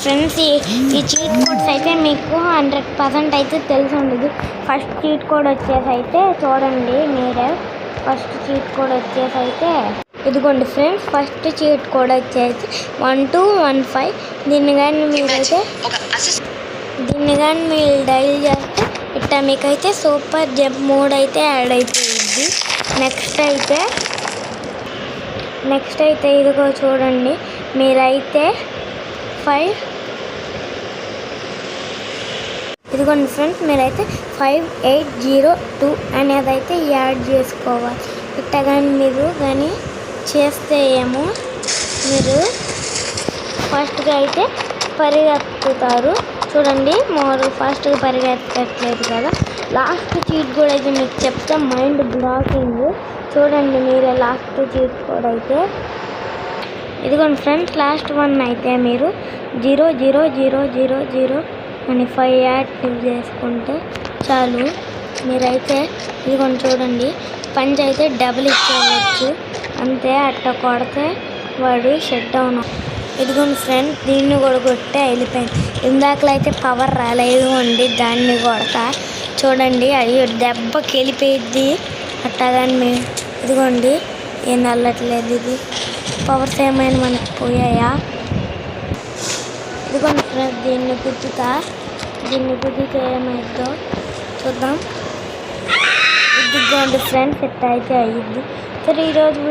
Friends, ఈ cheat codes అయితే మీకు 100% అయితే తెలిసి ఉండదు. ఫస్ట్ చీట్ కోడ్ వచ్చేసి అయితే చూడండి మీరే. ఫస్ట్ చీట్ కోడ్ వచ్చేసి అయితే ఇదిగోండి ఫ్రెండ్స్. ఫస్ట్ చీట్ కోడ్ వచ్చేసి 1215. దీన్ని కానీ మీరు డైల్ చేస్తే ఇట్లా మీకైతే సూపర్ జంప్ మోడ్ అయితే యాడ్ అయిపోయింది. నెక్స్ట్ అయితే ఇదిగో చూడండి మీరైతే 5802 అనేది అయితే యాడ్ చేసుకోవాలి. ఇట్లా కానీ మీరు కానీ చేస్తే ఏమో మీరు ఫస్ట్గా అయితే పరిగెత్తుతారు. చూడండి మోర్ ఫాస్ట్గా పరిగెత్తట్లేదు కదా. లాస్ట్ చీట్ కూడా అయితే మీకు చెప్తే మైండ్ బ్లాకింగ్. చూడండి మీరే లాస్ట్ చీట్ కూడా అయితే ఇదిగోండి ఫ్రెండ్స్. లాస్ట్ వన్ అయితే మీరు 00000 అని 5 యాక్టివ్ చేసుకుంటే చాలు. మీరైతే ఇదిగోండి చూడండి పంచ్ అయితే డబుల్ ఇచ్చేయచ్చు అంతే. అట్లా కొడితే వాడు షట్ డౌన్. ఇదిగోండి ఫ్రెండ్స్ దీన్ని కూడా కొట్టే వెళ్ళిపోయింది. ఇందాకలో అయితే పవర్ రాలేదు అండి, దాన్ని కొడతా చూడండి అయ్యో దెబ్బకి వెళ్ళిపోయిద్ది. అట్టగాని మేము ఇదిగోండి ఏం వెళ్ళట్లేదు. ఇది పవర్స్ ఏమైనా మనకు పోయాయా? ఇదిగోండి ఫ్రెండ్స్ దీన్ని గుద్దితే ఏమైద్దో చూద్దాం. ఇదిగోండి ఫ్రెండ్స్ ఇట్లా అయితే అయ్యిద్ది. సరే ఈరోజు